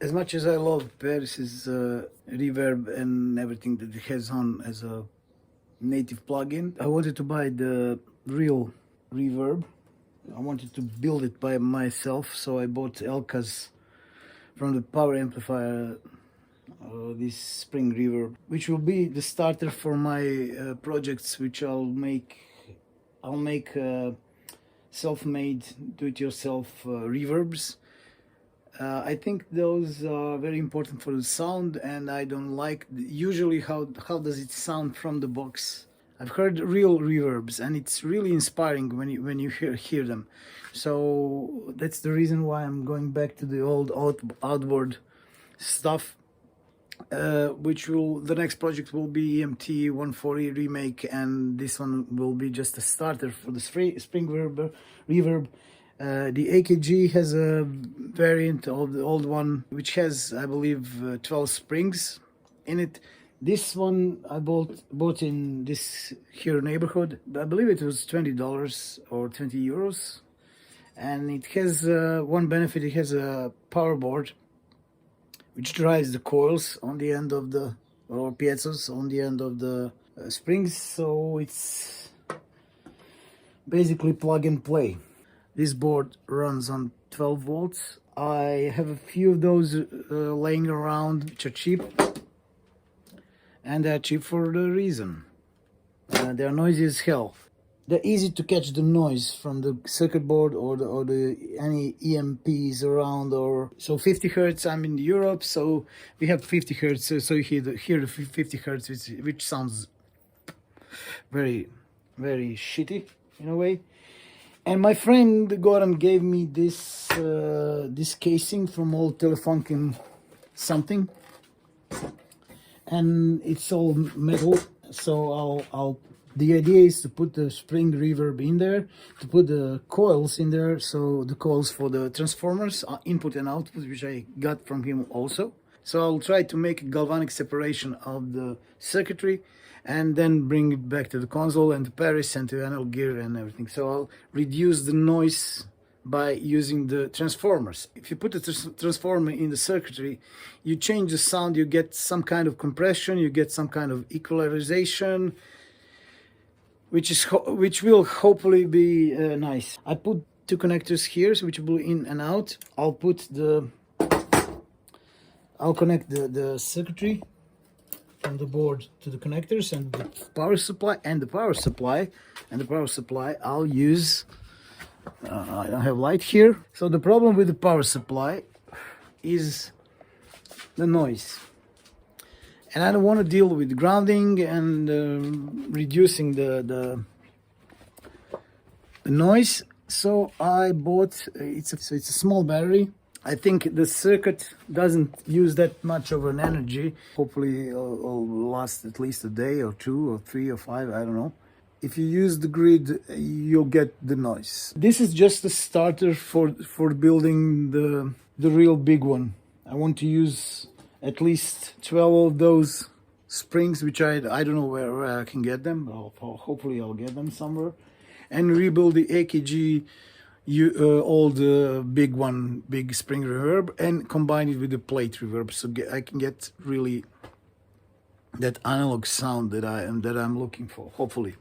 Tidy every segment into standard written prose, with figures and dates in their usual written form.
As much as I love Paris's reverb and everything that it has on as a native plugin, I wanted to buy the real reverb. I wanted to build it by myself, so I bought Elka's from the power amplifier, this spring reverb, which will be the starter for my projects, which I'll make self-made, do-it-yourself reverbs. I think those are very important for the sound, and I don't like usually how does it sound from the box. I've heard real reverbs, and it's really inspiring when you hear them. So that's the reason why I'm going back to the old outboard stuff. The next project will be EMT 140 remake, and this one will be just a starter for the spring reverb. The AKG has a variant of the old one, which has, I believe, 12 springs in it. This one I bought in this here neighborhood. I believe it was $20 or 20 euros. And it has one benefit: it has a power board which drives the coils on the end of the, or pieces on the end of the springs. So it's basically plug and play. This board runs on 12 volts. I have a few of those laying around, which are cheap. And they're cheap for the reason. They're noisy as hell. They're easy to catch the noise from the circuit board or any EMPs around. Or so 50 hertz. I'm in Europe, so we have 50 hertz. So you hear the 50 hertz, which sounds very, very shitty in a way. And my friend Goran gave me this this casing from old Telefunken something, and it's all metal. So the idea is to put the spring reverb in there, to put the coils in there. So the coils for the transformers, input and output, which I got from him also. So I'll try to make a galvanic separation of the circuitry, and then bring it back to the console and to Paris and to analog gear and everything. So I'll reduce the noise by using the transformers. If you put the transformer in the circuitry, you change the sound, you get some kind of compression, you get some kind of equalization, which will hopefully be nice. I put two connectors here, which will be in and out. I'll connect the circuitry from the board to the connectors and the power supply, I'll use I don't have light here. So the problem with the power supply is the noise, and I don't want to deal with grounding and reducing the noise. So I bought it's a small battery. I think the circuit doesn't use that much of an energy. Hopefully it'll last at least a day or two or three or five, I don't know. If you use the grid, you'll get the noise. This is just a starter for building the real big one. I want to use at least 12 of those springs, which I don't know where I can get them. Hopefully I'll get them somewhere. And rebuild the AKG old big spring reverb, and combine it with the plate reverb, so I can get really that analog sound that I'm looking for, hopefully.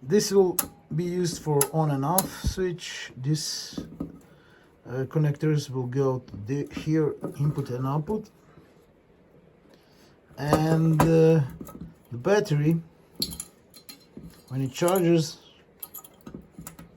This will be used for on and off switch. This connectors will go to here, input and output, and the battery, when it charges,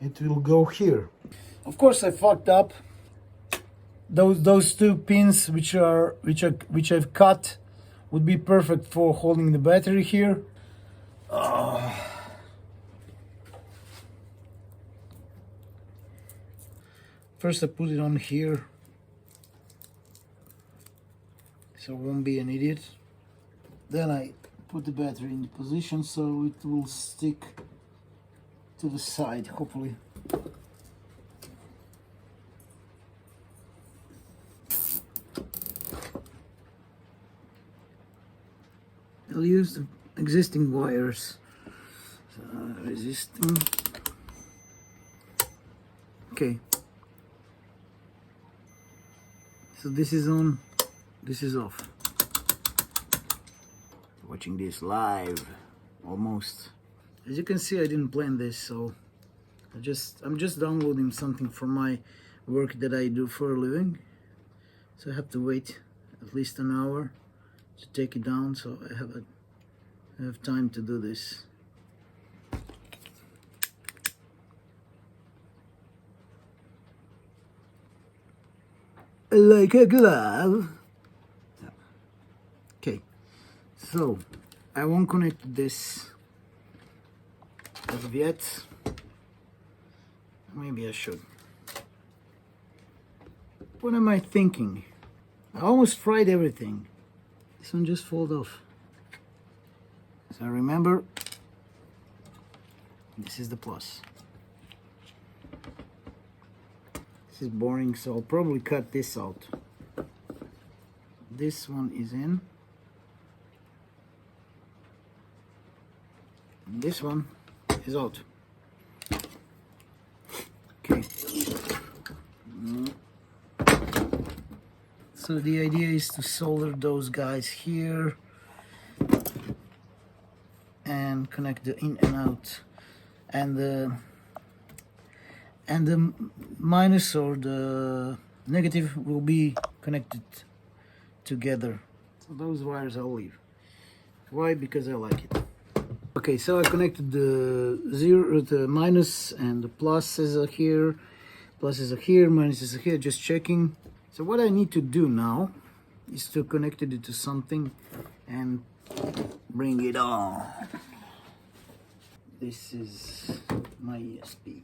it will go here. Of course, I fucked up. Those two pins which I've cut would be perfect for holding the battery here. First I put it on here, so I won't be an idiot. Then I put the battery in the position so it will stick to the side, hopefully. I'll use the existing wires. So, resisting. Okay. So this is on, this is off. Watching this live, almost. As you can see, I didn't plan this, so I'm just downloading something from my work that I do for a living. So I have to wait at least an hour to take it down, so I have time to do this. Like a glove. Okay, so I won't connect this as of yet. Maybe I should. What am I thinking? I almost fried everything. This one just fold off. So remember, this is the plus. This is boring, so I'll probably cut this out. This one is in. And this one is out. Okay. So the idea is to solder those guys here and connect the in and out, and the minus or the negative will be connected together. So those wires I'll leave. Why? Because I like it. Okay, so I connected the minus and the pluses are here. Pluses are here, minuses are here, just checking. So what I need to do now is to connect it to something and bring it on. This is my USB.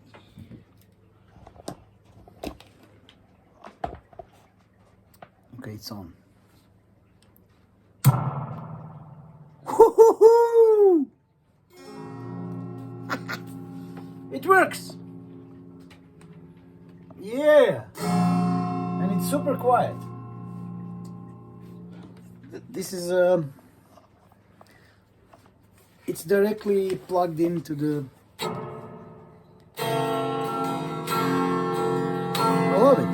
Okay, it's on. Woo-hoo-hoo! It works! Yeah! And it's super quiet. This is it's directly plugged into the. I love it.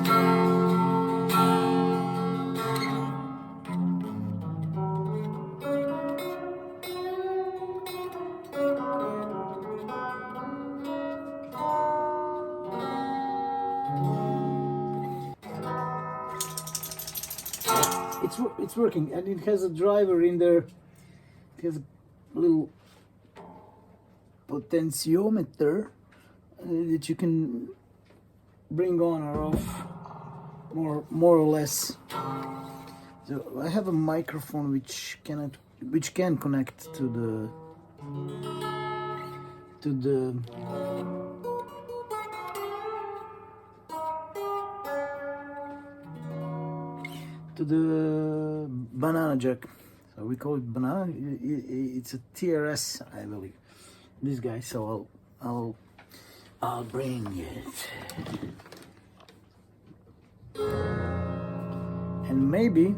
It's working, and it has a driver in there. It has a little potentiometer that you can bring on or off more or less. So I have a microphone which can connect to the banana jack. So we call it banana. It's a TRS, I believe. This guy. So I'll bring it. And maybe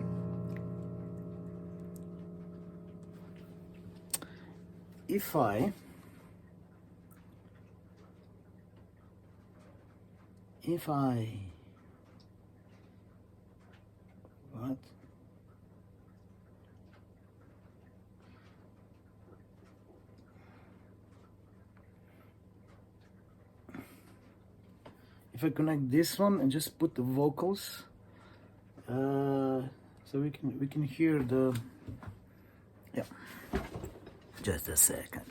if I what? If I connect this one and just put the vocals, so we can hear the. Yeah. Just a second.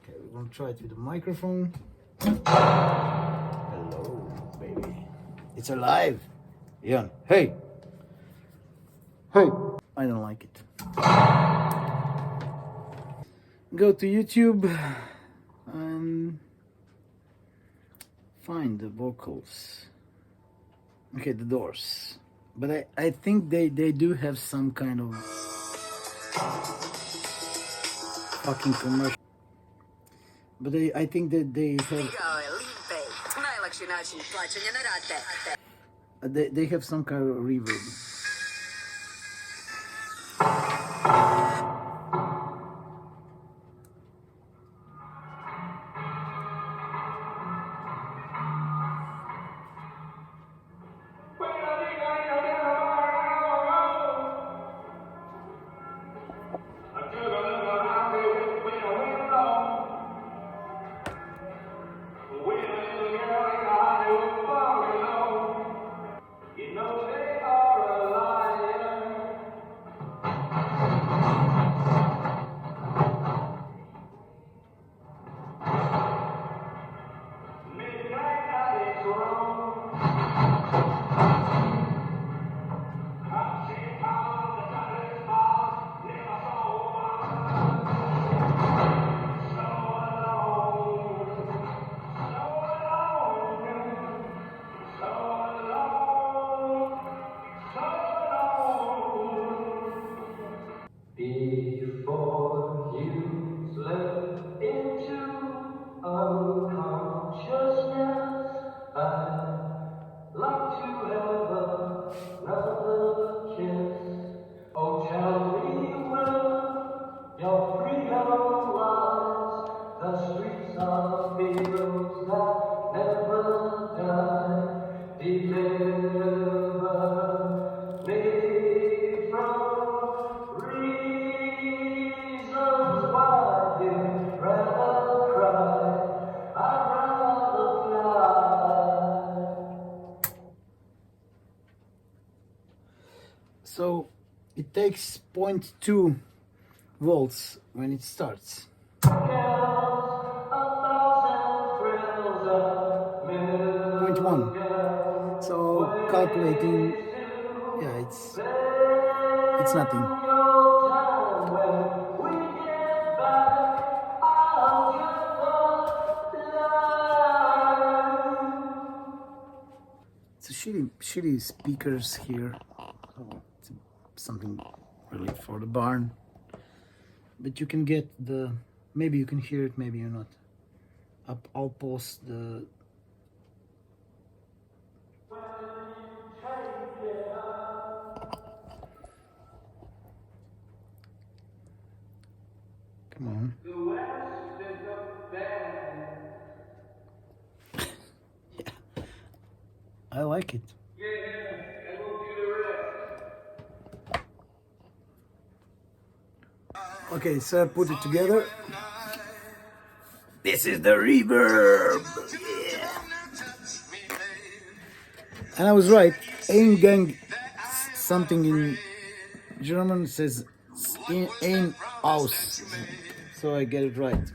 Okay, we're gonna try it with the microphone. Hello, baby. It's alive. Ian, hey. Hey. I don't like it. Go to YouTube and find the vocals. Okay, the Doors. But I think they do have some kind of. fucking commercial. But I think that they have some kind of reverb. Before you slip into unconsciousness, I'd like to have another kiss. Oh, tell me where your freedom lies, the streets of fields that never die. Deliver me from reasons why you'd rather cry. I'd rather fly. So it takes 0.2 volts when it starts. 0.1. So calculating, yeah, it's nothing. It's a shitty speakers here. So it's something really for the barn. But you can get the, maybe you can hear it, maybe you're not. I'll post the. Come on. Yeah, I like it. Okay, so I put it together. This is the reverb. Yeah. And I was right. Eingang, something in German says ein aus. So I get it right.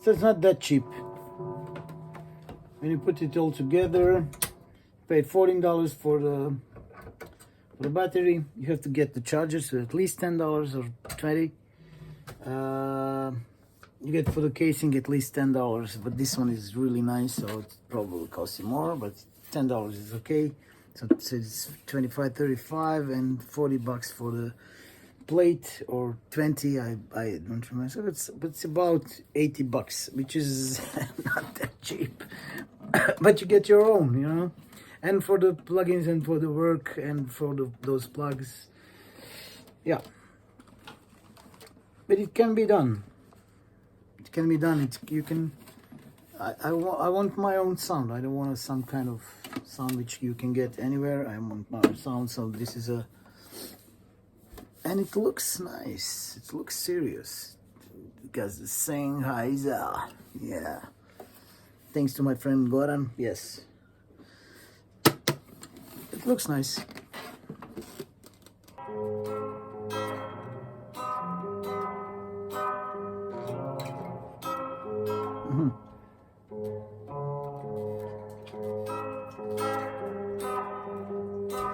So it's not that cheap. When you put it all together, paid $14 for the battery. You have to get the chargers, so at least $10 or $20. You get for the casing at least $10, but this one is really nice, so it probably costs you more, but $10 is okay. So it's 25, 35, and $40 for the plate, or 20. I don't remember. So it's about $80, which is not that cheap. But you get your own, you know. And for the plugins and for the work and for those plugs, yeah. But it can be done. It can be done. You can. I want my own sound. I don't want some kind of sound which you can get anywhere. I want my own sound. So this is a. And it looks nice. It looks serious. Because the Sennheiser. Yeah. Thanks to my friend Goran. Yes. It looks nice.